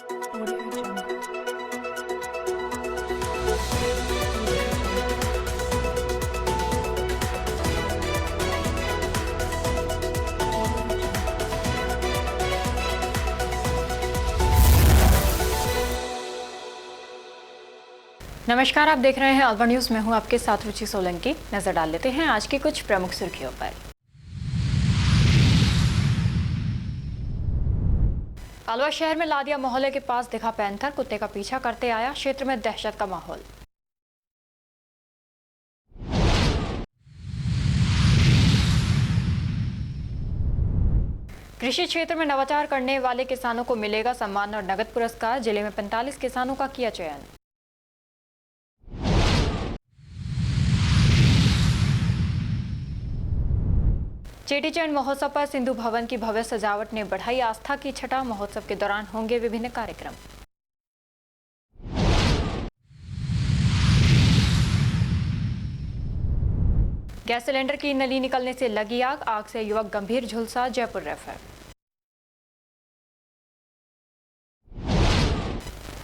Audio Jungle. नमस्कार, आप देख रहे हैं अलवर न्यूज। मैं हूं आपके साथ रुचि सोलंकी। नजर डाल लेते हैं आज की कुछ प्रमुख सुर्खियों पर। अलवर शहर में लादिया मोहल्ले के पास दिखा पैंथर, कुत्ते का पीछा करते आया, क्षेत्र में दहशत का माहौल। कृषि क्षेत्र में नवाचार करने वाले किसानों को मिलेगा सम्मान और नगद पुरस्कार। जिले में 45 किसानों का किया चयन। चेटीचंड महोत्सव पर सिंधु भवन की भव्य सजावट ने बढ़ाई आस्था की छटा। महोत्सव के दौरान होंगे विभिन्न कार्यक्रम। गैस सिलेंडर की नली निकलने से लगी आग, आग से युवक गंभीर झुलसा। जयपुर रेफर।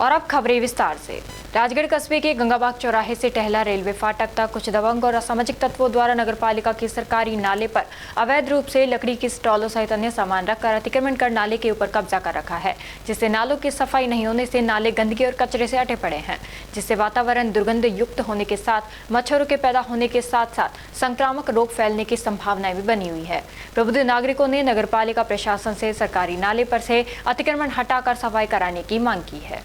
और अब खबरें विस्तार से। राजगढ़ कस्बे के गंगाबाग चौराहे से टहला रेलवे फाटक तक कुछ दबंग और असामाजिक तत्वों द्वारा नगरपालिका के सरकारी नाले पर अवैध रूप से लकड़ी की स्टॉलों सहित अन्य सामान रखकर अतिक्रमण कर नाले के ऊपर कब्जा कर रखा है, जिससे नालों की सफाई नहीं होने से नाले गंदगी और कचरे से अटे पड़े हैं, जिससे वातावरण दुर्गंध युक्त होने के साथ मच्छरों के पैदा होने के साथ साथ संक्रामक रोग फैलने की संभावनाएं भी बनी हुई है। प्रबुद्ध नागरिकों ने नगरपालिका प्रशासन से सरकारी नाले पर से अतिक्रमण हटाकर सफाई कराने की मांग की है।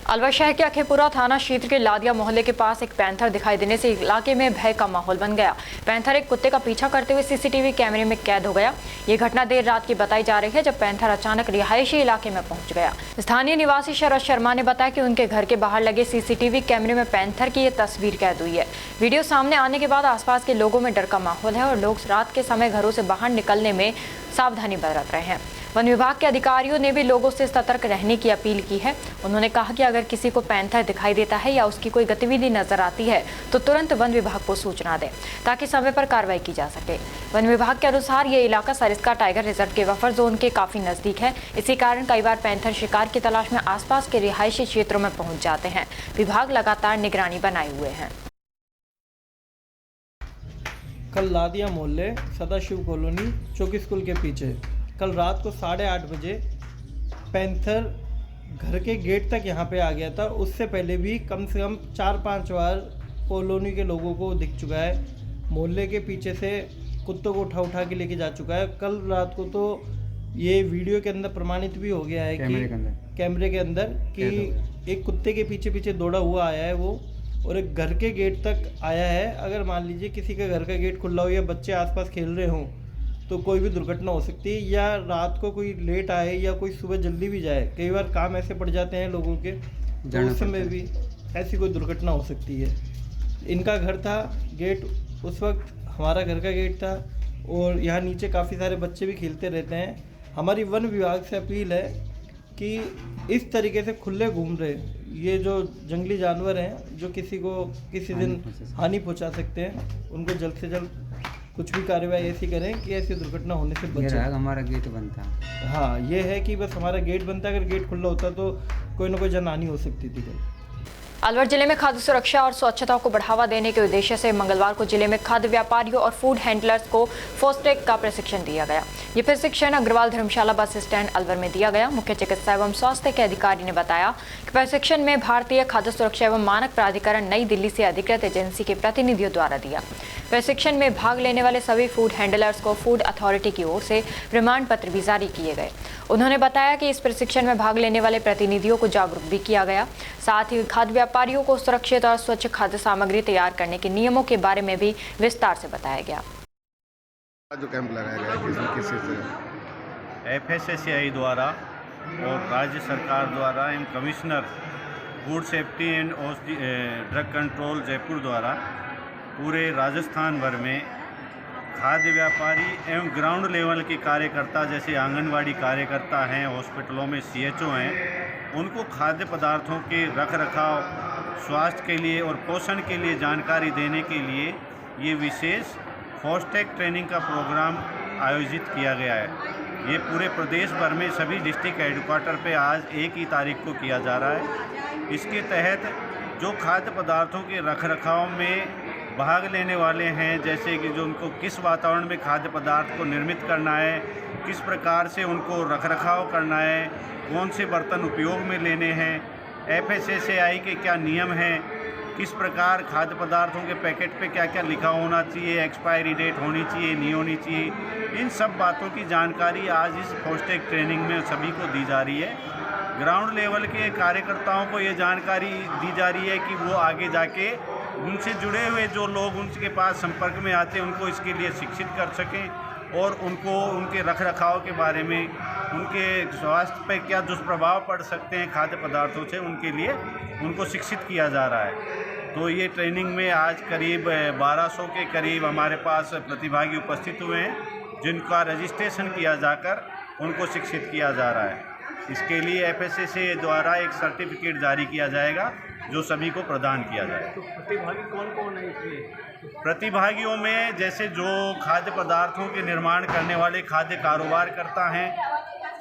अलवर शहर के अखेपुरा थाना क्षेत्र के लादिया मोहल्ले के पास एक पैंथर दिखाई देने से इलाके में भय का माहौल बन गया। पैंथर एक कुत्ते का पीछा करते हुए सीसीटीवी कैमरे में कैद हो गया। ये घटना देर रात की बताई जा रही है, जब पैंथर अचानक रिहायशी इलाके में पहुंच गया। स्थानीय निवासी शरद शर्मा ने बताया कि उनके घर के बाहर लगे सीसीटीवी कैमरे में पैंथर की ये तस्वीर कैद हुई है। वीडियो सामने आने के बाद आसपास के लोगों में डर का माहौल है और लोग रात के समय घरों से बाहर निकलने में सावधानी बरत रहे हैं। वन विभाग के अधिकारियों ने भी लोगों से सतर्क रहने की अपील की है। उन्होंने कहा कि अगर किसी को पैंथर दिखाई देता है या उसकी कोई गतिविधि नजर आती है तो तुरंत वन विभाग को सूचना दें, ताकि समय पर कार्रवाई की जा सके। वन विभाग के अनुसार ये इलाका सरिस्का टाइगर रिजर्व के बफर जोन के काफी नजदीक है। इसी कारण कई बार पैंथर शिकार की तलाश में आसपास के रिहायशी क्षेत्रों में पहुंच जाते हैं। विभाग लगातार निगरानी बनाए हुए हैं। कल लादिया मोहल्ले सदाशिव कॉलोनी चौकी स्कूल के पीछे कल रात को 8:30 बजे पैंथर घर के गेट तक यहाँ पे आ गया था। उससे पहले भी कम से कम 4-5 बार कॉलोनी के लोगों को दिख चुका है। मोहल्ले के पीछे से कुत्तों को उठा के लेके जा चुका है। कल रात को तो ये वीडियो के अंदर प्रमाणित भी हो गया है कि कैमरे के अंदर कि एक कुत्ते के पीछे पीछे दौड़ा हुआ आया है वो, और एक घर के गेट तक आया है। अगर मान लीजिए किसी का घर का गेट खुला हो या बच्चे आसपास खेल रहे हों तो कोई भी दुर्घटना हो सकती है, या रात को कोई लेट आए या कोई सुबह जल्दी भी जाए। कई बार काम ऐसे पड़ जाते हैं लोगों के, तो उस समय भी ऐसी कोई दुर्घटना हो सकती है। इनका घर था, गेट उस वक्त हमारा घर का गेट था, और यहाँ नीचे काफ़ी सारे बच्चे भी खेलते रहते हैं। हमारी वन विभाग से अपील है कि इस तरीके से खुले घूम रहे ये जो जंगली जानवर हैं जो किसी को किसी दिन हानि पहुंचा सकते हैं, उनको जल्द से जल्द कुछ भी कार्रवाई ऐसी करें कि ऐसी दुर्घटना होने से बचे। हमारा गेट बनता। हाँ, ये है कि बस हमारा गेट बनता। अगर गेट खुला होता तो कोई ना कोई जनहानि हो सकती थी। अलवर जिले में खाद्य सुरक्षा और स्वच्छता को बढ़ावा देने के उद्देश्य से मंगलवार को जिले में खाद्य व्यापारियों और फूड हैंडलर्स को फास्टैग का प्रशिक्षण दिया गया। ये प्रशिक्षण अग्रवाल धर्मशाला बस स्टैंड अलवर में दिया गया। मुख्य चिकित्सा एवं स्वास्थ्य के अधिकारी ने बताया कि प्रशिक्षण में भारतीय खाद्य सुरक्षा एवं मानक प्राधिकरण नई दिल्ली से अधिकृत एजेंसी के प्रतिनिधियों द्वारा दिया। प्रशिक्षण में भाग लेने वाले सभी फूड हैंडलर्स को फूड अथॉरिटी की ओर से प्रमाण पत्र भी जारी किए गए। उन्होंने बताया कि इस प्रशिक्षण में भाग लेने वाले प्रतिनिधियों को जागरूक भी किया गया। साथ ही खाद्य व्यापारियों को सुरक्षित और स्वच्छ खाद्य सामग्री तैयार करने के नियमों के बारे में भी विस्तार से बताया गया। जो कैंप लगाया गया किसी से FSSAI द्वारा और राज्य सरकार द्वारा एवं commissioner food safety and drug control Jaipur द्वारा पूरे राजस्थान भर में खाद्य व्यापारी एवं ग्राउंड लेवल के कार्यकर्ता जैसे आंगनवाड़ी कार्यकर्ता हैं, हॉस्पिटलों में CHO हैं, उनको खाद्य पदार्थों के रख रखाव स्वास्थ्य के लिए और पोषण के लिए जानकारी देने के लिए ये विशेष फास्टैग ट्रेनिंग का प्रोग्राम आयोजित किया गया है। ये पूरे प्रदेश भर में सभी डिस्ट्रिक्ट हेडक्वार्टर पे आज 1 ही तारीख को किया जा रहा है। इसके तहत जो खाद्य पदार्थों के रखरखाव में भाग लेने वाले हैं, जैसे कि जो उनको किस वातावरण में खाद्य पदार्थ को निर्मित करना है, किस प्रकार से उनको रखरखाव करना है, कौन से बर्तन उपयोग में लेने हैं, FSSAI के क्या नियम हैं, किस प्रकार खाद्य पदार्थों के पैकेट पे क्या क्या लिखा होना चाहिए, एक्सपायरी डेट होनी चाहिए, नहीं होनी चाहिए, इन सब बातों की जानकारी आज इस फास्टैग ट्रेनिंग में सभी को दी जा रही है। ग्राउंड लेवल के कार्यकर्ताओं को ये जानकारी दी जा रही है कि वो आगे जाके उनसे जुड़े हुए जो लोग उनके पास संपर्क में आते हैं उनको इसके लिए शिक्षित कर सकें और उनको उनके रखरखाव के बारे में, उनके स्वास्थ्य पर क्या दुष्प्रभाव पड़ सकते हैं खाद्य पदार्थों से, उनके लिए उनको शिक्षित किया जा रहा है। तो ये ट्रेनिंग में आज करीब 1200 के करीब हमारे पास प्रतिभागी उपस्थित हुए हैं, जिनका रजिस्ट्रेशन किया जाकर उनको शिक्षित किया जा रहा है। इसके लिए FSSAI द्वारा एक सर्टिफिकेट जारी किया जाएगा जो सभी को प्रदान किया जाएगा। तो प्रतिभागी कौन कौन है इसमें? प्रतिभागियों में जैसे जो खाद्य पदार्थों के निर्माण करने वाले खाद्य कारोबार करता हैं,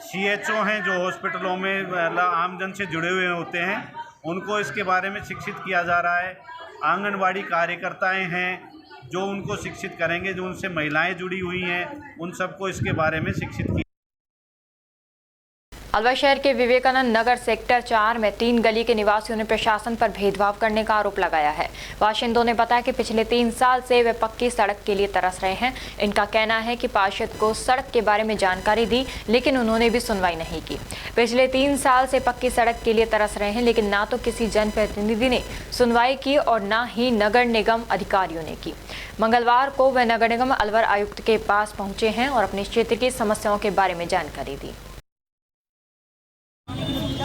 CHO हैं जो हॉस्पिटलों में आमजन से जुड़े हुए होते हैं, उनको इसके बारे में शिक्षित किया जा रहा है। आंगनवाड़ी कार्यकर्ताएं हैं जो उनको शिक्षित करेंगे, जो उनसे महिलाएं जुड़ी हुई हैं उन सबको इसके बारे में शिक्षित किया। अलवर शहर के विवेकानंद नगर सेक्टर 4 में 3 गली के निवासियों ने प्रशासन पर भेदभाव करने का आरोप लगाया है। बाशिंदों ने बताया कि पिछले 3 साल से वे पक्की सड़क के लिए तरस रहे हैं। इनका कहना है कि पार्षद को सड़क के बारे में जानकारी दी, लेकिन उन्होंने भी सुनवाई नहीं की। पिछले 3 साल से पक्की सड़क के लिए तरस रहे हैं, लेकिन ना तो किसी जनप्रतिनिधि ने सुनवाई की और ना ही नगर निगम अधिकारियों ने की। मंगलवार को वे नगर निगम अलवर आयुक्त के पास पहुंचे हैं और अपने क्षेत्र की समस्याओं के बारे में जानकारी दी।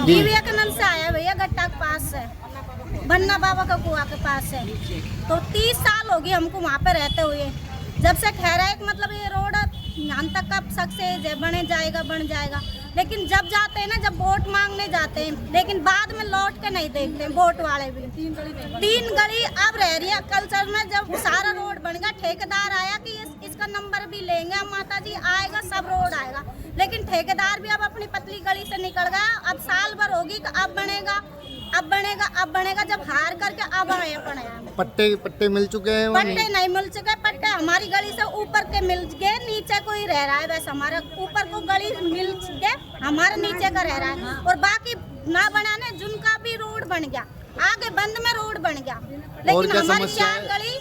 विवेकानंद से आया भैया, गट्टा के पास है, भन्ना बाबा का कुआ के पास है। तो 30 साल हो गए हमको वहाँ पे रहते हुए। जब से ठहरा है कि मतलब ये रोड यहाँ तक कब सक्सेस है, बन जाएगा, लेकिन जब जाते हैं ना, जब वोट मांगने जाते हैं, लेकिन बाद में लौट के नहीं देखते हैं वोट वाले भी। 3 गली अब रह रही है। कल सर में जब सारा रोड बन गया, ठेकेदार आया कि इसका नंबर भी लेंगे हम, माता जी आएगा, सब रोड आएगा, लेकिन ठेकेदार भी अब अपनी पतली गली से निकल गया। अब साल भर होगी कि अब बनेगा, जब हार करके अब आए पड़े। पट्टे मिल चुके हैं? पट्टे नहीं मिल चुके। पट्टे हमारी गली से ऊपर के मिल गए, नीचे कोई रह रहा है। वैसे हमारे ऊपर को गली मिल गए, हमारे नीचे का रह रहा है। और बाकी ना बनाने जिनका भी रोड बन गया, आगे बंद में रोड बन गया, लेकिन हमारी 4 गली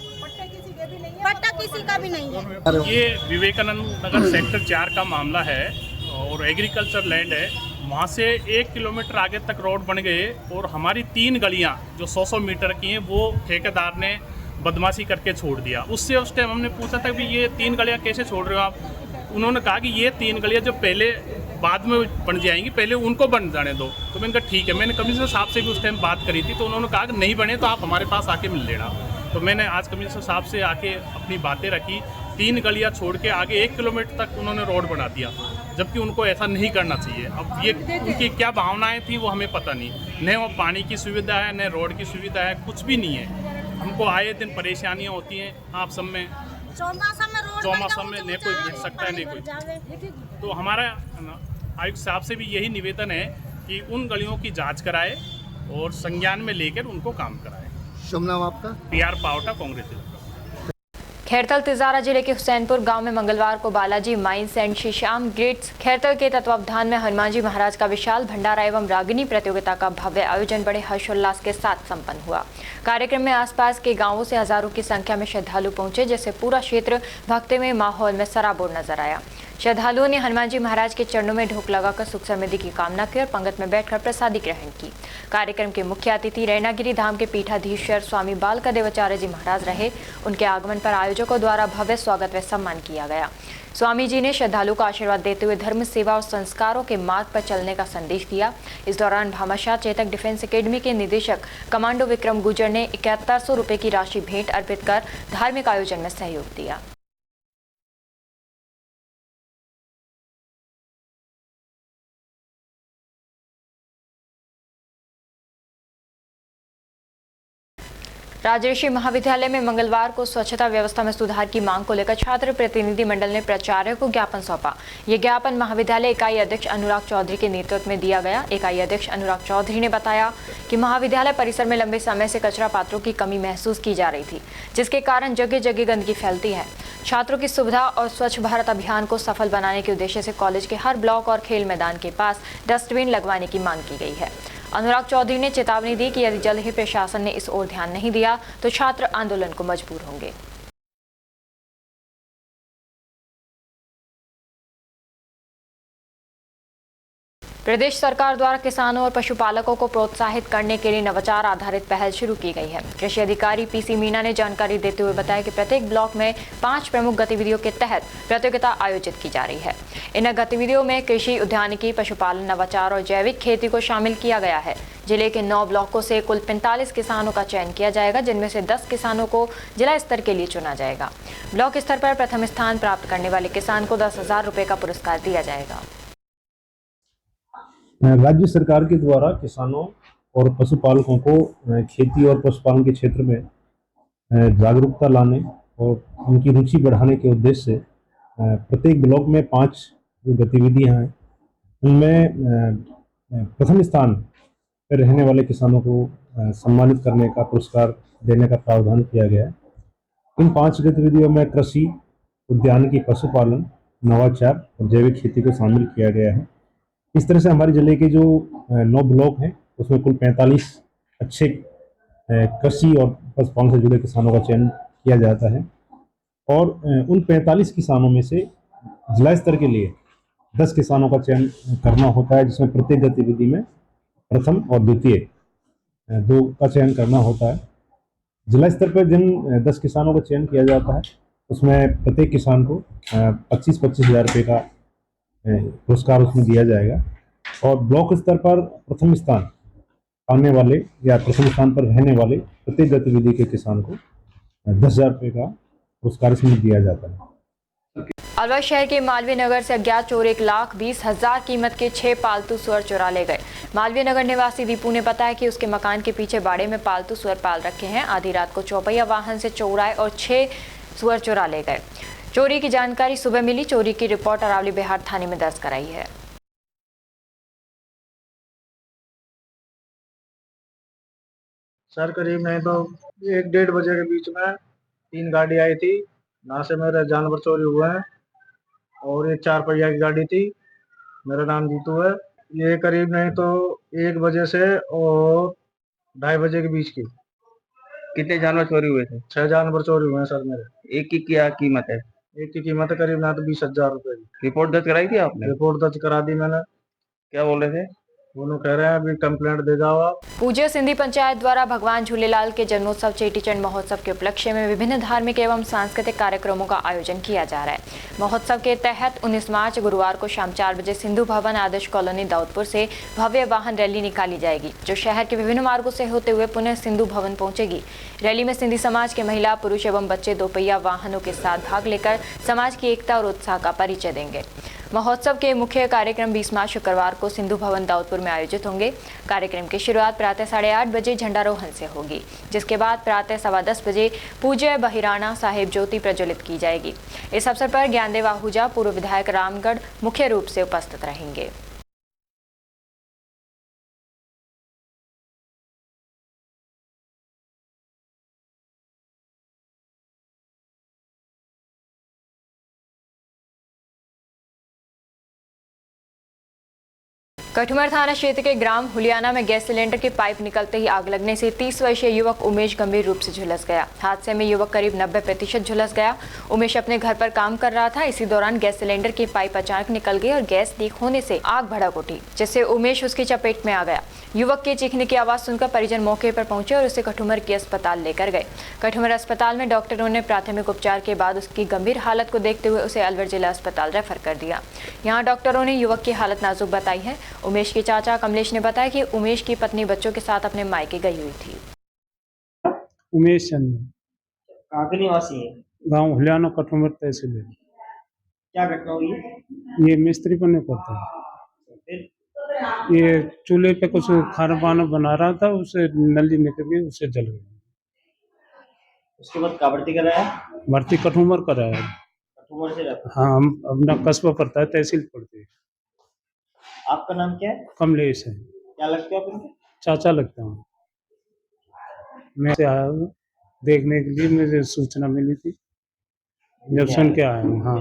पट्टा किसी का भी नहीं है। ये विवेकानंद नगर सेक्टर 4 का मामला है और एग्रीकल्चर लैंड है। वहाँ से 1 किलोमीटर आगे तक रोड बन गए और हमारी 3 गलियाँ जो 100 मीटर की हैं वो ठेकेदार ने बदमाशी करके छोड़ दिया। उससे उस टाइम हमने पूछा था कि ये 3 गलियाँ कैसे छोड़ रहे हो आप? उन्होंने कहा कि ये 3 गलियाँ जो पहले बाद में बन जाएंगी, पहले उनको बन जाने दो। तो मैंने कहा ठीक है। मैंने कमिश्नर साहब से भी उस टाइम बात करी थी, तो उन्होंने कहा कि नहीं बने तो आप हमारे पास आके मिल लेना। तो मैंने आज कमिश्नर साहब से आके अपनी बातें रखी। 3 गलियां छोड़ के आगे 1 किलोमीटर तक उन्होंने रोड बना दिया, जबकि उनको ऐसा नहीं करना चाहिए। अब ये उनकी क्या भावनाएं थी वो हमें पता नहीं। न वो पानी की सुविधा है, न रोड की सुविधा है, कुछ भी नहीं है। हमको आए दिन परेशानियां होती हैं। आप सब में चौमासा में न कोई बैठ सकता है, न कोई। तो हमारा आयुक्त साहब से भी यही निवेदन है कि उन गलियों की जाँच कराए और संज्ञान में लेकर उनको काम कराए। शुभ नाम आपका? PR पावटा, कांग्रेस। खैरतल तिजारा जिले के हुसैनपुर गांव में मंगलवार को बालाजी माइंस एंड शीशाम ग्रेट्स खैरतल के तत्वावधान में हनुमान जी महाराज का विशाल भंडारा एवं रागिनी प्रतियोगिता का भव्य आयोजन बड़े हर्षोल्लास के साथ संपन्न हुआ। कार्यक्रम में आसपास के गांवों से हजारों की संख्या में श्रद्धालु पहुंचे, जिससे पूरा क्षेत्र भक्तिमय माहौल में सराबोर नजर आया। श्रद्धालुओं ने हनुमान जी महाराज के चरणों में ढोक लगाकर सुख समृद्धि की कामना की और पंगत में बैठकर प्रसादी ग्रहण की। कार्यक्रम के मुख्य अतिथि रैनागिरी धाम के पीठाधीश्वर स्वामी बालका देवाचार्य जी महाराज रहे। उनके आगमन पर आयोजकों द्वारा भव्य स्वागत व सम्मान किया गया। स्वामी जी ने श्रद्धालु को आशीर्वाद देते हुए धर्म, सेवा और संस्कारों के मार्ग पर चलने का संदेश दिया। इस दौरान भामाशाह चेतक डिफेंस एकेडमी के निदेशक कमांडो विक्रम गुर्जर ने 7100 रुपये की राशि भेंट अर्पित कर धार्मिक आयोजन में सहयोग दिया। राजर्षि महाविद्यालय में मंगलवार को स्वच्छता व्यवस्था में सुधार की मांग को लेकर छात्र प्रतिनिधि मंडल ने प्राचार्य को ज्ञापन सौंपा। ये ज्ञापन महाविद्यालय इकाई अध्यक्ष अनुराग चौधरी के नेतृत्व में दिया गया। इकाई अध्यक्ष अनुराग चौधरी ने बताया कि महाविद्यालय परिसर में लंबे समय से कचरा पात्रों की कमी महसूस की जा रही थी, जिसके कारण जगह जगह गंदगी फैलती है। छात्रों की सुविधा और स्वच्छ भारत अभियान को सफल बनाने के उद्देश्य से कॉलेज के हर ब्लॉक और खेल मैदान के पास डस्टबिन लगवाने की मांग की गई है। अनुराग चौधरी ने चेतावनी दी कि यदि जल्द ही प्रशासन ने इस ओर ध्यान नहीं दिया तो छात्र आंदोलन को मजबूर होंगे। प्रदेश सरकार द्वारा किसानों और पशुपालकों को प्रोत्साहित करने के लिए नवाचार आधारित पहल शुरू की गई है। कृषि अधिकारी पीसी मीना ने जानकारी देते हुए बताया कि प्रत्येक ब्लॉक में 5 प्रमुख गतिविधियों के तहत प्रतियोगिता आयोजित की जा रही है। इन गतिविधियों में कृषि, उद्यानिकी, पशुपालन, नवाचार और जैविक खेती को शामिल किया गया है। जिले के 9 ब्लॉकों से कुल 45 किसानों का चयन किया जाएगा, जिनमें से 10 किसानों को जिला स्तर के लिए चुना जाएगा। ब्लॉक स्तर पर प्रथम स्थान प्राप्त करने वाले किसान को 10,000 रुपये का पुरस्कार दिया जाएगा। राज्य सरकार के द्वारा किसानों और पशुपालकों को खेती और पशुपालन के क्षेत्र में जागरूकता लाने और उनकी रुचि बढ़ाने के उद्देश्य से प्रत्येक ब्लॉक में 5 जो गतिविधियां हैं उनमें प्रथम स्थान पर रहने वाले किसानों को सम्मानित करने का, पुरस्कार देने का प्रावधान किया गया है। इन 5 गतिविधियों में कृषि, उद्यानिकी, पशुपालन, नवाचार और जैविक खेती को शामिल किया गया है। इस तरह से हमारे जिले के जो 9 ब्लॉक हैं उसमें कुल 45 अच्छे कृषि और पशुपालन से जुड़े किसानों का चयन किया जाता है और उन 45 किसानों में से जिला स्तर के लिए 10 किसानों का चयन करना होता है, जिसमें प्रत्येक गतिविधि में प्रथम और द्वितीय 2 का चयन करना होता है। जिला स्तर पर जिन 10 किसानों का चयन किया जाता है उसमें प्रत्येक किसान को 25-25 हज़ार रुपये का पुरस्कार उसमें दिया जाएगा और ब्लॉक स्तर पर प्रथम स्थान पाने वाले या प्रथम स्थान पर रहने वाले प्रत्येक गतिविधि के किसान को 10,000 रुपये का पुरस्कार इसमें दिया जाता है। अलवर शहर के मालवीय नगर से अज्ञात चोर 1,20,000 कीमत के 6 पालतू सुअर चुरा ले गए। मालवीय नगर निवासी दीपू ने बताया कि उसके मकान के पीछे बाड़े में पालतू सुअर पाल रखे हैं। आधी रात को चौपहिया वाहन से चोर आए और 6 सुअर चुरा ले गए। चोरी की जानकारी सुबह मिली। चोरी की रिपोर्ट अरावली बिहार थाने में दर्ज कराई है। सर करीब नहीं तो 1-1:30 बजे के बीच में 3 गाड़ी आई थी, ना से मेरे जानवर चोरी हुए हैं और एक 4 पहिया की गाड़ी थी। मेरा नाम जीतू है। ये करीब नहीं तो 1 बजे से और 2:30 बजे के बीच की। कितने जानवर चोरी हुए थे? 6 जानवर चोरी हुए हैं सर मेरे। एक की क्या कीमत है? एक की कीमत है करीब ना तो 20,000 रुपये की। रिपोर्ट दर्ज कराई थी आपने? रिपोर्ट दर्ज करा दी मैंने। क्या बोल रहे थे? वो लोग कह रहे हैं अभी कंप्लेंट दे जाओ आप। पूज्य सिंधी पंचायत द्वारा भगवान झूलेलाल के जन्मोत्सव चेटीचंड महोत्सव के उपलक्ष्य में विभिन्न धार्मिक एवं सांस्कृतिक कार्यक्रमों का आयोजन किया जा रहा है। महोत्सव के तहत 19 मार्च गुरुवार को शाम 4 बजे सिंधु भवन आदर्श कॉलोनी दाऊदपुर से भव्य वाहन रैली निकाली जाएगी, जो शहर के विभिन्न मार्गों से होते हुए पुनः सिंधु भवन पहुंचेगी। रैली में सिंधी समाज के महिला, पुरुष एवं बच्चे दोपहिया वाहनों के साथ भाग लेकर समाज की एकता और उत्साह का परिचय देंगे। महोत्सव के मुख्य कार्यक्रम 20 मार्च शुक्रवार को सिंधु भवन दाऊदपुर में आयोजित होंगे। कार्यक्रम की शुरुआत प्रातः 8:30 बजे झंडारोहण से होगी, जिसके बाद प्रातः 10:15 बजे पूज्य बहिराणा साहिब ज्योति प्रज्वलित की जाएगी। इस अवसर पर ज्ञानदेव आहूजा, पूर्व विधायक रामगढ़ मुख्य रूप से उपस्थित रहेंगे। कठुमर थाना क्षेत्र के ग्राम हुलियाना में गैस सिलेंडर की पाइप निकलते ही आग लगने से 30 वर्षीय युवक उमेश गंभीर रूप से झुलस गया। हादसे में युवक करीब 90% झुलस गया। उमेश अपने घर पर काम कर रहा था। इसी दौरान गैस सिलेंडर की पाइप अचानक निकल गई और गैस लीक होने से आग भड़क उठी, जिससे उमेश उसकी चपेट में आ गया। युवक के चीखने की आवाज सुनकर परिजन मौके पर पहुंचे और उसे कठुमर के अस्पताल लेकर गए। कठुमर अस्पताल में डॉक्टरों ने प्राथमिक उपचार के बाद उसकी गंभीर हालत को देखते हुए उसे अलवर जिला अस्पताल रेफर कर दिया। यहाँ डॉक्टरों ने युवक की हालत नाजुक बताई है। उमेश के चाचा कमलेश ने बताया कि उमेश की पत्नी बच्चों के साथ अपने मायके गई हुई थी। उमेश चंद कहाँ के निवासी है? गांव हुलियाना कठुमर तहसील। क्या घटना हुई? ये मिस्त्री बने करता है। ये चूल्हे पे कुछ खाना पाना बना रहा था, उसे नली निकल गई, उससे जल गया। उसके बाद कहाँ भर्ती कराया? भर्ती कठुमर कराया। कठुमर से रहता। हाँ, हम अपना कस्बा पड़ता है, तहसील पड़ती है। आपका नाम क्या है? कमलेश है। क्या लगते हो आप इनके? चाचा लगता हूँ। मैं से आया हूँ देखने के लिए, मुझे सूचना मिली थी, जब सुन के आया हूँ। हाँ।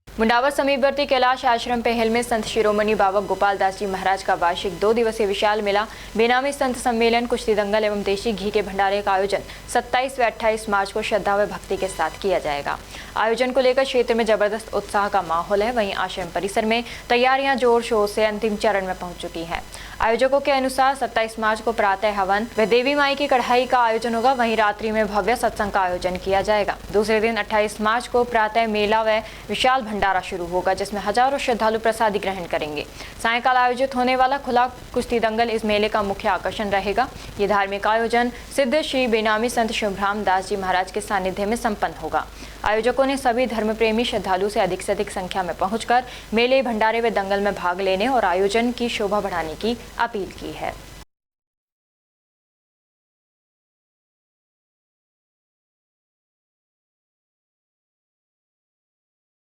मुंडावर समीपवर्ती कैलाश आश्रम पहल में संत शिरोमणि बाबा गोपाल दास जी महाराज का वार्षिक 2 दिवसीय विशाल मेला बेनामी संत सम्मेलन, कुश्ती दंगल एवं देशी घी के भंडारे का आयोजन 27 व 28 मार्च को श्रद्धा व भक्ति के साथ किया जाएगा। आयोजन को लेकर क्षेत्र में जबरदस्त उत्साह का माहौल है। वहीं आश्रम परिसर में तैयारियां जोर शोर से अंतिम चरण में पहुंच चुकी हैं। आयोजकों के अनुसार 27 मार्च को प्रातः हवन व देवी माई की कढ़ाई का आयोजन होगा। वहीं रात्रि में भव्य सत्संग का आयोजन किया जाएगा। दूसरे दिन 28 मार्च को प्रातः मेला व विशाल भंडारा शुरू होगा, जिसमें हजारों श्रद्धालु प्रसादी ग्रहण करेंगे। सायंकाल आयोजित होने वाला खुला कुश्ती दंगल इस मेले का मुख्य आकर्षण रहेगा। ये धार्मिक आयोजन सिद्ध श्री बेनामी संत शुभराम दास जी महाराज के सानिध्य में संपन्न होगा। आयोजकों ने सभी धर्म प्रेमी श्रद्धालु से अधिक संख्या में पहुंचकर मेले, भंडारे व दंगल में भाग लेने और आयोजन की शोभा बढ़ाने की अपील की है।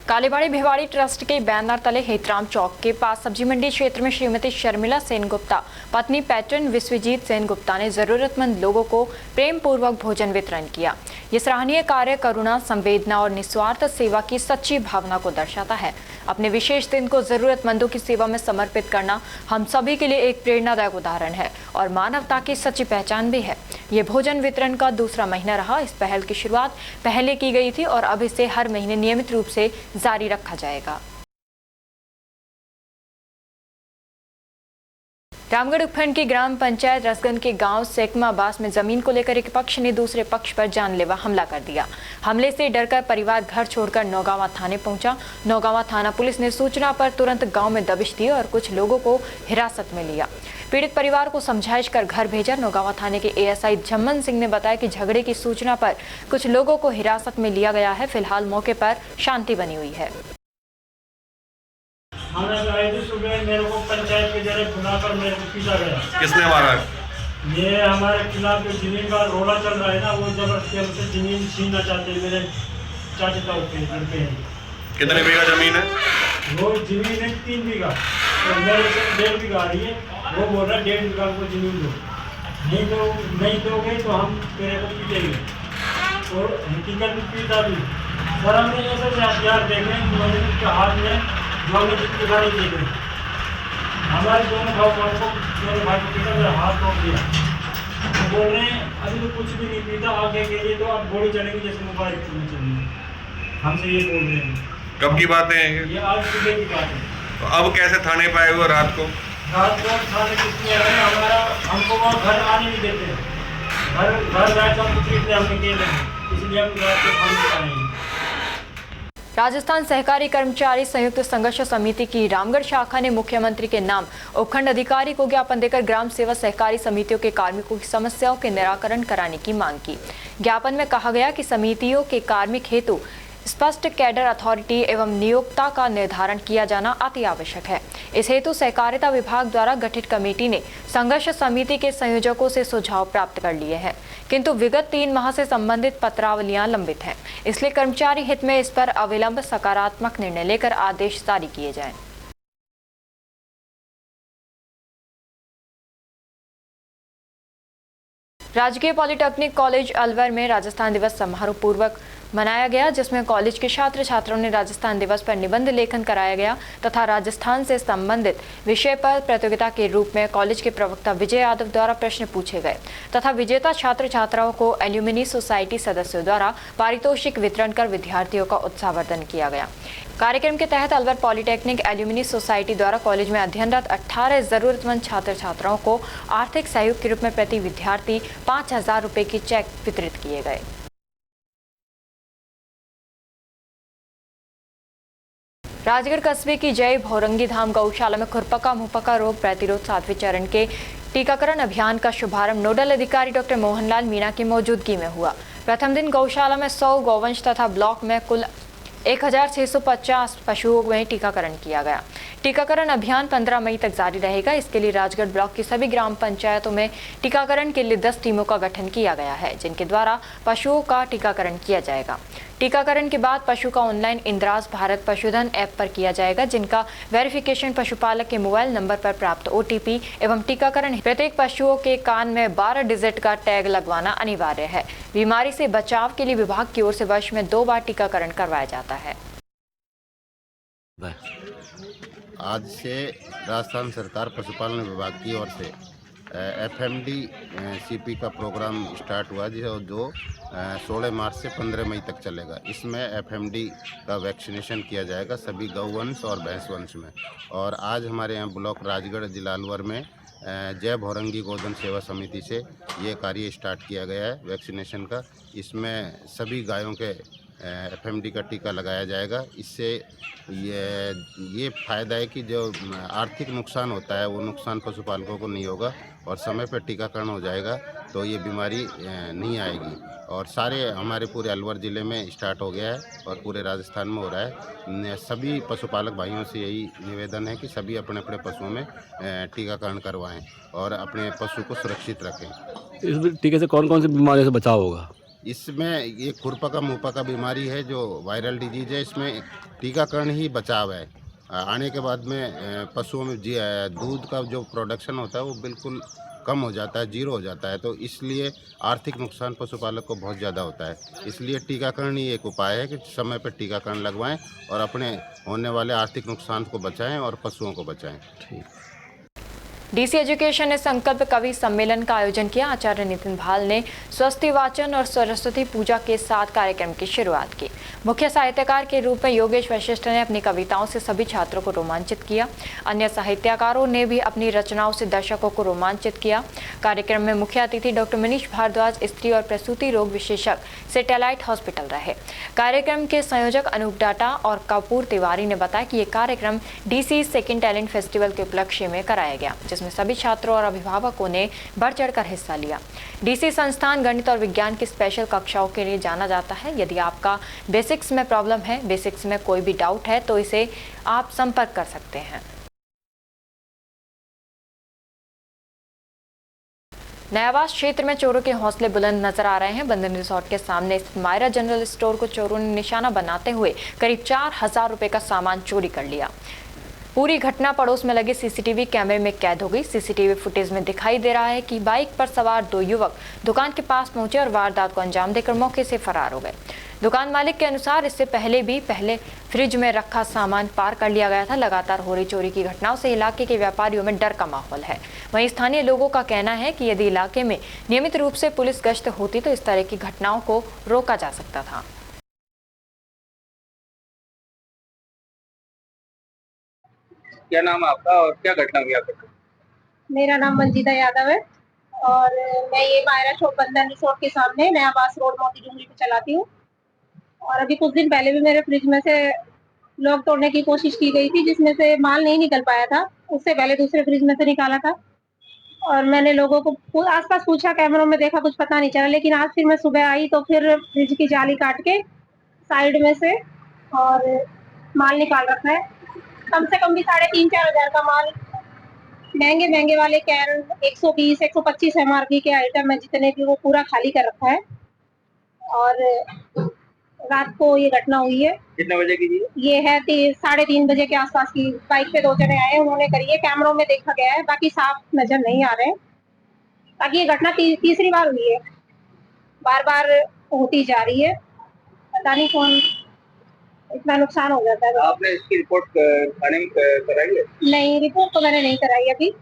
कालीबाड़ी भिवाड़ी ट्रस्ट के बैनर तले हेतराम चौक के पास सब्जी मंडी क्षेत्र में श्रीमती शर्मिला सेन गुप्ता पत्नी पैटर्न विश्वजीत सेन गुप्ता ने जरूरतमंद लोगों को प्रेम पूर्वक भोजन वितरण किया। ये सराहनीय कार्य करुणा, संवेदना और निस्वार्थ सेवा की सच्ची भावना को दर्शाता है। अपने विशेष दिन को जरूरतमंदों की सेवा में समर्पित करना हम सभी के लिए एक प्रेरणादायक उदाहरण है और मानवता की सच्ची पहचान भी है। ये भोजन वितरण का दूसरा महीना रहा। इस पहल की शुरुआत पहले की गई थी और अब इसे हर महीने नियमित रूप से जारी रखा जाएगा। रामगढ़ उपखंड की ग्राम पंचायत रसगंज के गांव सेकमाबास में जमीन को लेकर एक पक्ष ने दूसरे पक्ष पर जानलेवा हमला कर दिया। हमले से डरकर परिवार घर छोड़कर नौगावा थाने पहुंचा। नौगावा थाना पुलिस ने सूचना पर तुरंत गांव में दबिश दी और कुछ लोगों को हिरासत में लिया। पीड़ित परिवार को समझाइश कर घर भेजा। नौगावा थाने के एएसआई झम्मन सिंह ने बताया कि झगड़े की सूचना पर कुछ लोगों को हिरासत में लिया गया है। फिलहाल मौके पर शांति बनी हुई है। सुबह मेरे को पंचायत के जरिए बुलाकर मेरे को पीटा गया। किसने मारा? ये हमारे खिलाफ जो जमीन का रोला चल रहा है ना, वो जबरदस्ती हमसे जमीन छीनना चाहते हैं। मेरे चाचा का घर पे है। कितने बीघा जमीन है? वो जमीन है 3 बीघा और मेरे से 1.5 बीघा आ रही है। वो बोल रहा है 1.5 बीघा को जमीन दो, नहीं दोगे तो हम मेरे को पीटेंगे और हकीकत में पीटा भी। सर हमने ऐसे हथियार देखे के हाथ में, गाड़ी देख रहे हमारे दोनों भाई को पीटा, मेरा हाथ तोड़ दिया। तो बोल रहे हैं अभी तो कुछ भी नहीं पीटा, आगे के लिए तो अब गोली चलेगी जैसे मोबाइल चलेगी। हमसे ये बोल रहे हैं। कब की बातें हैं ये आज सुबह की बात है। तो अब कैसे थाने पे आए हुए रात को? थाने किसने आए? हमारा हमको वहाँ घर आने नहीं देते। घर जाए तो हमको पीट रहे, हमने केले, इसलिए हम रात को थाने पे आए हैं। राजस्थान सहकारी कर्मचारी संयुक्त संघर्ष समिति की रामगढ़ शाखा ने मुख्यमंत्री के नाम उपखंड अधिकारी को ज्ञापन देकर ग्राम सेवा सहकारी समितियों के कार्मिकों की समस्याओं के निराकरण कराने की मांग की। ज्ञापन में कहा गया कि समितियों के कार्मिक हेतु स्पष्ट कैडर अथॉरिटी एवं नियोक्ता का निर्धारण किया जाना अति आवश्यक है। इस हेतु सहकारिता विभाग द्वारा गठित कमेटी ने संघर्ष समिति के संयोजकों से सुझाव प्राप्त कर लिए हैं, किंतु विगत 3 माह से संबंधित पत्रावलियां लंबित हैं। इसलिए कर्मचारी हित में इस पर अविलंब सकारात्मक निर्णय लेकर आदेश जारी किए जाएं। राजकीय पॉलिटेक्निक कॉलेज अलवर में राजस्थान दिवस समारोह पूर्वक मनाया गया, जिसमें कॉलेज के छात्र छात्राओं ने राजस्थान दिवस पर निबंध लेखन कराया गया तथा राजस्थान से संबंधित विषय पर प्रतियोगिता के रूप में कॉलेज के प्रवक्ता विजय यादव द्वारा प्रश्न पूछे गए तथा विजेता छात्र छात्राओं को एल्यूमिनी सोसाइटी सदस्यों द्वारा पारितोषिक वितरण कर विद्यार्थियों का उत्साहवर्धन किया गया। कार्यक्रम के तहत अलवर पॉलिटेक्निक एल्यूमिनी सोसाइटी द्वारा कॉलेज में अध्ययनरत 18 जरूरतमंद छात्र छात्राओं को आर्थिक सहयोग के रूप में प्रति विद्यार्थी 5,000 रुपए की चेक वितरित किए गए। राजगढ़ कस्बे की जय भौरंगी धाम गौशाला में खुरपका मुहपका रोग प्रतिरोध 7वें चरण के टीकाकरण अभियान का शुभारंभ नोडल अधिकारी डॉक्टर मोहनलाल मीणा की मौजूदगी में हुआ। प्रथम दिन गौशाला में 100 गौवंश तथा ब्लॉक में कुल 1650 पशुओं में टीकाकरण किया गया। टीकाकरण अभियान 15 मई तक जारी रहेगा। इसके लिए राजगढ़ ब्लॉक की सभी ग्राम पंचायतों में टीकाकरण के लिए 10 टीमों का गठन किया गया है, जिनके द्वारा पशुओं का टीकाकरण किया जाएगा। टीकाकरण के बाद पशु का ऑनलाइन इंद्राज भारत पशुधन ऐप पर किया जाएगा, जिनका वेरिफिकेशन पशुपालक के मोबाइल नंबर पर प्राप्त OTP एवं टीकाकरण। प्रत्येक पशुओं के कान में 12 डिजिट का टैग लगवाना अनिवार्य है। बीमारी से बचाव के लिए विभाग की ओर से वर्ष में 2 बार टीकाकरण करवाया जाता है। आज से राजस्थान सरकार पशुपालन विभाग की ओर से FMD CP का प्रोग्राम स्टार्ट हुआ जो 16 मार्च से 15 मई तक चलेगा। इसमें FMD का वैक्सीनेशन किया जाएगा सभी गौवंश और भैंसवंश में। और आज हमारे यहाँ ब्लॉक राजगढ़ जिला अलवर में जय भौरंगी गोधन सेवा समिति से ये कार्य स्टार्ट किया गया है वैक्सीनेशन का। इसमें सभी गायों के FMD का टीका लगाया जाएगा। इससे ये फ़ायदा है कि जो आर्थिक नुकसान होता है वो नुकसान पशुपालकों को नहीं होगा और समय पर टीकाकरण हो जाएगा तो ये बीमारी नहीं आएगी। और सारे हमारे पूरे अलवर ज़िले में स्टार्ट हो गया है और पूरे राजस्थान में हो रहा है। सभी पशुपालक भाइयों से यही निवेदन है कि सभी अपने अपने पशुओं में टीकाकरण करवाएं और अपने पशु को सुरक्षित रखें। इस टीके से कौन कौन सी बीमारियों से बचाव होगा? इसमें ये खुरपका मुहपका बीमारी है जो वायरल डिजीज है, इसमें टीकाकरण ही बचाव है। आने के बाद में पशुओं में दूध का जो प्रोडक्शन होता है वो बिल्कुल कम हो जाता है, जीरो हो जाता है। तो इसलिए आर्थिक नुकसान पशुपालक को बहुत ज़्यादा होता है। इसलिए टीकाकरण ही एक उपाय है कि समय पर टीकाकरण लगवाएं और अपने होने वाले आर्थिक नुकसान को बचाएं और पशुओं को बचाएं। ठीक। डीसी एजुकेशन ने संकल्प कवि सम्मेलन का आयोजन किया। आचार्य नितिन भाल ने स्वस्ति वाचन और सरस्वती पूजा के साथ कार्यक्रम की शुरुआत की। मुख्य साहित्यकार के रूप में योगेश वशिष्ठ ने अपनी कविताओं से सभी छात्रों को रोमांचित किया। अन्य साहित्यकारों ने भी अपनी रचनाओं से दर्शकों को रोमांचित किया। कार्यक्रम में मुख्य अतिथि डॉक्टर मनीष भारद्वाज स्त्री और प्रसूति रोग विशेषज्ञ सैटेलाइट हॉस्पिटल रहे। कार्यक्रम के संयोजक अनूप डाटा और कपूर तिवारी ने बताया कि ये कार्यक्रम डीसी सेकंड टैलेंट फेस्टिवल के उपलक्ष्य में कराया गया, जिसमें सभी छात्रों और अभिभावकों ने बढ़ चढ़कर हिस्सा लिया। डीसी संस्थान गणित और विज्ञान की स्पेशल कक्षाओं के लिए जाना जाता है। यदि आपका बेसिक्स में प्रॉब्लम है, बेसिक्स में कोई भी डाउट है तो इसे आप संपर्क कर सकते हैं। नयावास क्षेत्र में चोरों के हौसले बुलंद नजर आ रहे हैं। बंधन रिसोर्ट के सामने स्थित मायरा जनरल स्टोर को चोरों ने निशाना बनाते हुए करीब 4000 रुपए का सामान चोरी कर लिया। पूरी घटना पड़ोस में लगे सीसीटीवी कैमरे में कैद हो गई। सीसीटीवी फुटेज में दिखाई दे रहा है कि बाइक पर सवार 2 युवक दुकान के पास पहुंचे और वारदात को अंजाम देकर मौके से फरार हो गए। दुकान मालिक के अनुसार इससे पहले फ्रिज में रखा सामान पार कर लिया गया था। लगातार हो रही चोरी की घटनाओं से इलाके के व्यापारियों में डर का माहौल है। वहीं स्थानीय लोगों का कहना है कि यदि इलाके में नियमित रूप से पुलिस गश्त होती तो इस तरह की घटनाओं को रोका जा सकता था। क्या नाम है आपका और क्या घटना हुई आपके? मेरा नाम मंजिदा यादव है और मैं ये मायरा शॉप बंधन रिसोर्ट के सामने नया बास रोड मोती डूंगरी पे चलाती हूँ। और अभी कुछ दिन पहले भी मेरे फ्रिज में से लॉक तोड़ने की कोशिश की गई थी, जिसमें से माल नहीं निकल पाया था। उससे पहले दूसरे फ्रिज में से निकाला था और मैंने लोगों को आसपास पूछा, कैमरों में देखा, कुछ पता नहीं चला। लेकिन आज फिर मैं सुबह आई तो फिर फ्रिज की जाली काट के साइड में से और माल निकाल रखा है। कम से कम भी 3,500-4 हज़ार का माल, महंगे वाले कैन 120-125 MRP के आइटम है जितने भी, वो पूरा खाली कर रखा है। और रात को ये घटना हुई है। कितने बजे की थी? ये है 3:30 बजे के आसपास की। बाइक पे 2 जने आए, उन्होंने करी है, कैमरों में देखा गया है, बाकी साफ नजर नहीं आ रहे हैं। ताकि ये घटना तीसरी बार हुई है, बार होती जा रही है। पता नहीं कौन इतना नुकसान हो जाता है। आपने इसकी रिपोर्ट थाने में कराई है? नहीं, रिपोर्ट तो मैंने नहीं कराई अभी।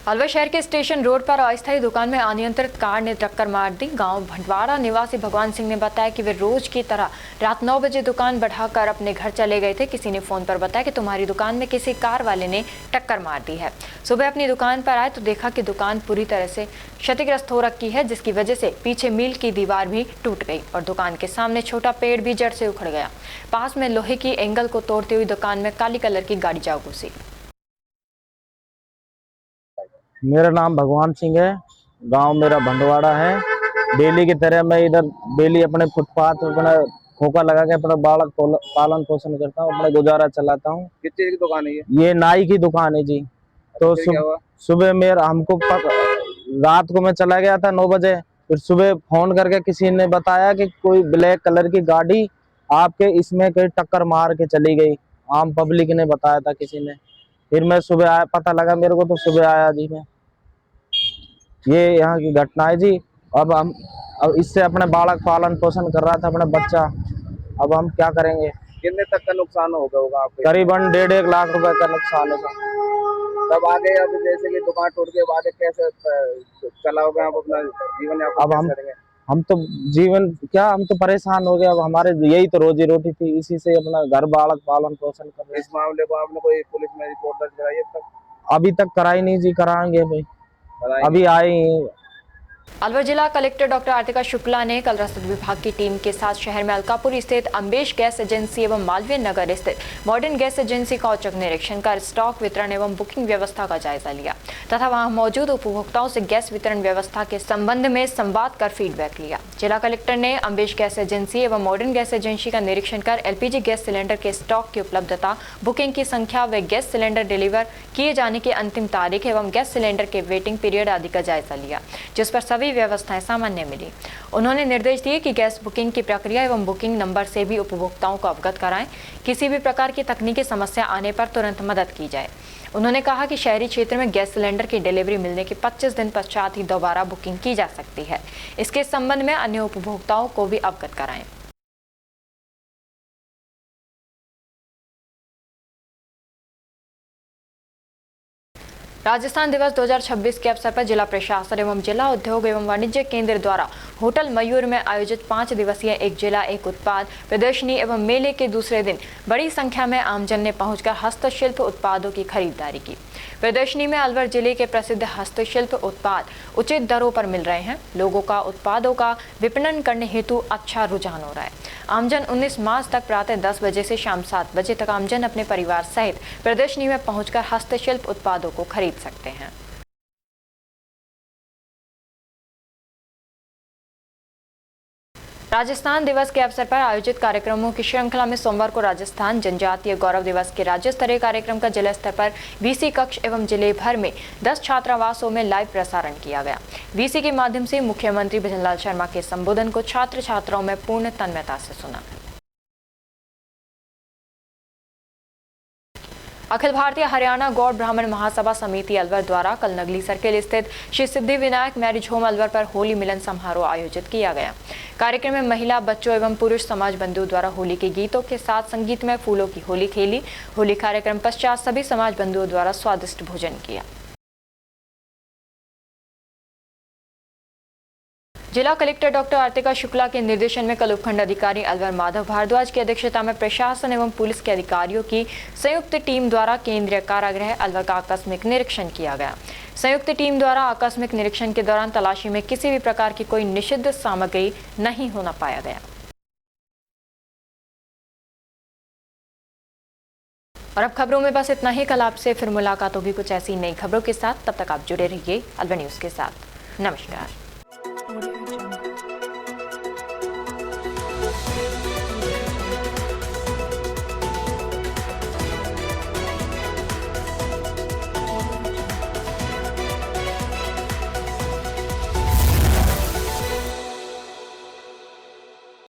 अलवर शहर के स्टेशन रोड पर अस्थायी दुकान में अनियंत्रित कार ने टक्कर मार दी। गांव भंडवाड़ा निवासी भगवान सिंह ने बताया कि वे रोज की तरह रात 9 बजे दुकान बढ़ाकर अपने घर चले गए थे। किसी ने फोन पर बताया कि तुम्हारी दुकान में किसी कार वाले ने टक्कर मार दी है। सुबह अपनी दुकान पर आए तो देखा कि दुकान पूरी तरह से क्षतिग्रस्त हो रखी है, जिसकी वजह से पीछे मील की दीवार भी टूट गई और दुकान के सामने छोटा पेड़ भी जड़ से उखड़ गया। पास में लोहे की एंगल को तोड़ती हुई दुकान में काली कलर की गाड़ी जा घुसी। मेरा नाम भगवान सिंह है, गांव मेरा भंडवाड़ा है। डेली की तरह मैं इधर डेली अपने फुटपाथ अपना खोखा लगा के अपना बालक पालन पोषण करता हूँ, अपना गुजारा चलाता हूँ। किस चीज की दुकान है ये? ये नाई की दुकान है जी। तो फिर क्या हुआ? सुबह मेरा रात को मैं चला गया था 9 बजे, फिर सुबह फोन करके किसी ने बताया कि कोई ब्लैक कलर की गाड़ी आपके इसमें कहीं टक्कर मार के चली गई। आम पब्लिक ने बताया था किसी ने। फिर मैं सुबह आया, पता लगा मेरे को तो सुबह आया जी मैं। ये यहाँ की घटना है जी। अब इससे अपने बालक पालन पोषण कर रहा था अपना बच्चा। अब हम क्या करेंगे? कितने तक का नुकसान हो गया होगा आपको? करीबन 1.5 लाख रुपए का नुकसान है। तब आगे अब जैसे कि दुकान टूट के बाद कैसे चलाओगे आप अपना जीवन यापन? अब हम तो जीवन क्या, हम तो परेशान हो गए। अब हमारे यही तो रोजी रोटी थी, इसी से अपना घर बालक पालन पोषण कर रहे। इस मामले को आपने कोई पुलिस में रिपोर्ट दर्ज कराई है तक? अभी तक कराई नहीं जी, कराएंगे भाई, अभी आए। अलवर जिला कलेक्टर डॉक्टर आर्तिका शुक्ला ने कल रसद विभाग की टीम के साथ शहर में अलकापुर स्थित अम्बेश गैस एजेंसी एवं मालवीय नगर स्थित मॉडर्न गैस एजेंसी का औचक निरीक्षण कर स्टॉक वितरण एवं बुकिंग व्यवस्था का जायजा लिया तथा वहां मौजूद उपभोक्ताओं से गैस वितरण व्यवस्था के संबंध में संवाद कर फीडबैक लिया। जिला कलेक्टर ने अम्बेश गैस एजेंसी एवं मॉडर्न गैस एजेंसी का निरीक्षण कर एलपीजी गैस सिलेंडर के स्टॉक की उपलब्धता, बुकिंग की संख्या व गैस सिलेंडर डिलीवर किए जाने की अंतिम तारीख एवं गैस सिलेंडर के वेटिंग पीरियड आदि का जायजा लिया, जिस पर सभी व्यवस्थाएं सामान्य मिली। उन्होंने निर्देश दिए कि गैस बुकिंग की प्रक्रिया एवं बुकिंग नंबर से भी उपभोक्ताओं को अवगत कराएं। किसी भी प्रकार की तकनीकी समस्या आने पर तुरंत मदद की जाए। उन्होंने कहा कि शहरी क्षेत्र में गैस सिलेंडर की डिलीवरी मिलने के 25 दिन पश्चात ही दोबारा बुकिंग की जा सकती है। इसके संबंध में अन्य उपभोक्ताओं को भी अवगत कराएं। राजस्थान दिवस 2026 के अवसर पर जिला प्रशासन एवं जिला उद्योग एवं वाणिज्य केंद्र द्वारा होटल मयूर में आयोजित 5 दिवसीय एक जिला एक उत्पाद प्रदर्शनी एवं मेले के दूसरे दिन बड़ी संख्या में आमजन ने पहुंचकर हस्तशिल्प उत्पादों की खरीदारी की। प्रदर्शनी में अलवर जिले के प्रसिद्ध हस्तशिल्प उत्पाद उचित दरों पर मिल रहे हैं। लोगों का उत्पादों का विपणन करने हेतु अच्छा रुझान हो रहा है। आमजन 19 मार्च तक प्रातः 10 बजे से शाम 7 बजे तक आमजन अपने परिवार सहित प्रदर्शनी में पहुंचकर हस्तशिल्प उत्पादों को खरीद सकते हैं। राजस्थान दिवस के अवसर पर आयोजित कार्यक्रमों की श्रृंखला में सोमवार को राजस्थान जनजातीय गौरव दिवस के राज्य स्तरीय कार्यक्रम का जिला स्तर पर वीसी कक्ष एवं जिले भर में 10 छात्रावासों में लाइव प्रसारण किया गया। वीसी के माध्यम से मुख्यमंत्री भजनलाल शर्मा के संबोधन को छात्र छात्राओं में पूर्ण तन्मयता से सुना। अखिल भारतीय हरियाणा गौड़ ब्राह्मण महासभा समिति अलवर द्वारा कल नगली सर्किल स्थित श्री सिद्धि विनायक मैरिज होम अलवर पर होली मिलन समारोह आयोजित किया गया। कार्यक्रम में महिला, बच्चों एवं पुरुष समाज बंधुओं द्वारा होली के गीतों के साथ संगीतमय फूलों की होली खेली। होली कार्यक्रम पश्चात सभी समाज बंधुओं द्वारा स्वादिष्ट भोजन किया। जिला कलेक्टर डॉक्टर आर्तिका शुक्ला के निर्देशन में कल उपखंड अधिकारी अलवर माधव भारद्वाज की अध्यक्षता में प्रशासन एवं पुलिस के अधिकारियों की संयुक्त टीम द्वारा केंद्रीय कारागृह अलवर का आकस्मिक निरीक्षण किया गया। संयुक्त टीम द्वारा आकस्मिक निरीक्षण के दौरान तलाशी में किसी भी प्रकार की कोई निषिद्ध सामग्री नहीं होना पाया गया। और अब खबरों में बस इतना ही। कल आपसे फिर मुलाकात होगी कुछ ऐसी नई खबरों के साथ। तब तक आप जुड़े रहिए अलवर न्यूज के साथ। नमस्कार।